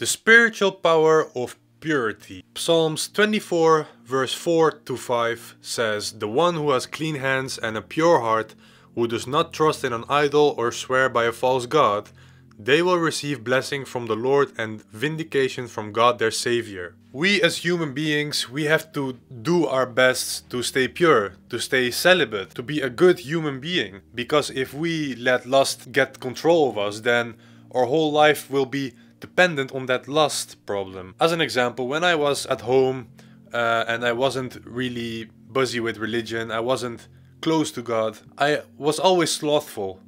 The spiritual power of purity. Psalms 24 verse 4 to 5 says, "The one who has clean hands and a pure heart, who does not trust in an idol or swear by a false god, they will receive blessing from the Lord and vindication from God their Savior." We as human beings, we have to do our best to stay pure, to stay celibate, to be a good human being. Because if we let lust get control of us, then our whole life will be dependent on that lust problem. As an example, when I was at home and I wasn't really busy with religion, I wasn't close to God, I was always slothful.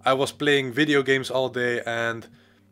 I was playing video games all day and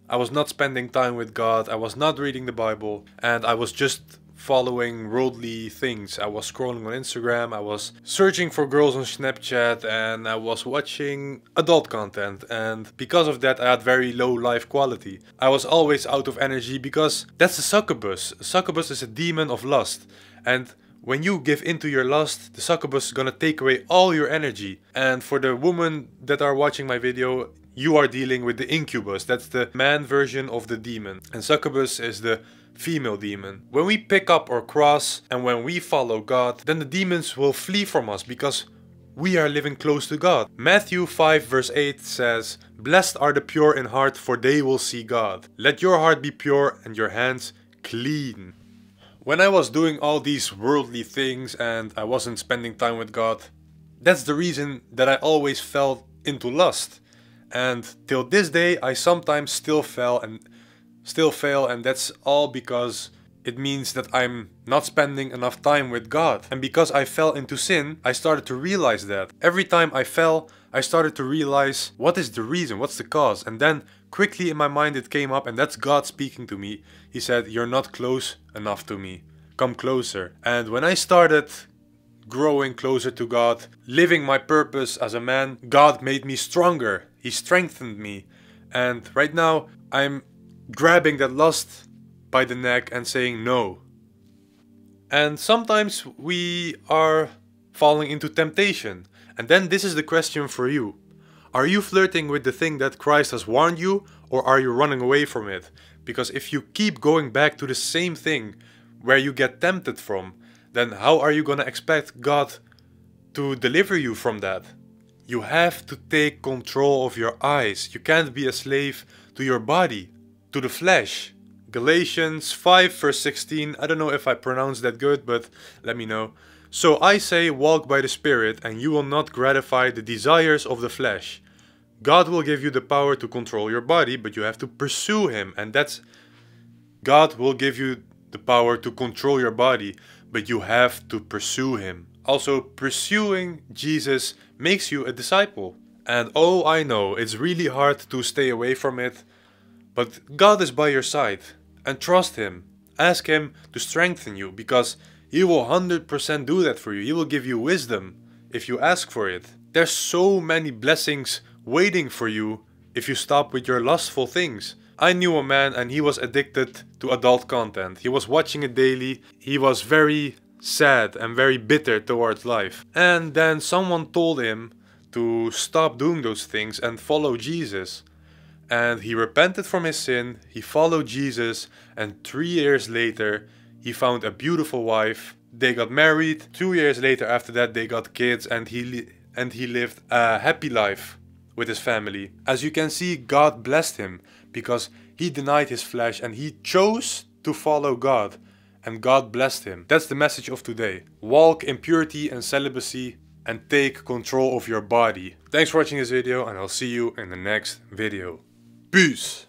I was not spending time with God, I was not reading the Bible, and I was just following worldly things. I was scrolling on Instagram, I was searching for girls on Snapchat, and I was watching adult content, and because of that I had very low life quality. I was always out of energy because that's a succubus. A succubus is a demon of lust, and when you give into your lust, the succubus is gonna take away all your energy. And for the women that are watching my video, you are dealing with the incubus. That's the man version of the demon. And succubus is the female demon. When we pick up our cross and when we follow God, then the demons will flee from us because we are living close to God. Matthew 5 verse 8 says, "Blessed are the pure in heart, for they will see God. Let your heart be pure and your hands clean." When I was doing all these worldly things and I wasn't spending time with God, that's the reason that I always fell into lust. And till this day I sometimes still fail, and that's all because it means that I'm not spending enough time with God. And because I fell into sin, I started to realize that. Every time I fell, I started to realize what is the reason, what's the cause. And then quickly in my mind it came up, and that's God speaking to me. He said, "You're not close enough to me. Come closer." And when I started growing closer to God, living my purpose as a man, God made me stronger. He strengthened me. And right now I'm grabbing that lust by the neck and saying no. And sometimes we are falling into temptation. And then this is the question for you. Are you flirting with the thing that Christ has warned you, or are you running away from it? Because if you keep going back to the same thing where you get tempted from, then how are you gonna expect God to deliver you from that? You have to take control of your eyes. You can't be a slave to your body, to the flesh. Galatians 5 verse 16, I don't know if I pronounced that good, but let me know. "So I say, walk by the Spirit, and you will not gratify the desires of the flesh." God will give you the power to control your body, but you have to pursue Him. And that's, God will give you the power to control your body, but you have to pursue Him. Also, pursuing Jesus makes you a disciple. And oh, I know, it's really hard to stay away from it, but God is by your side. And trust Him. Ask Him to strengthen you, because He will 100% do that for you. He will give you wisdom if you ask for it. There's so many blessings waiting for you if you stop with your lustful things. I knew a man and he was addicted to adult content. He was watching it daily. He was very sad and very bitter towards life. And then someone told him to stop doing those things and follow Jesus. And he repented from his sin, he followed Jesus, and 3 years later he found a beautiful wife. They got married. 2 years later after that they got kids, and he lived a happy life with his family. As you can see, God blessed him because he denied his flesh and he chose to follow God, and God blessed him. That's the message of today. Walk in purity and celibacy and take control of your body. Thanks for watching this video, and I'll see you in the next video. Peace!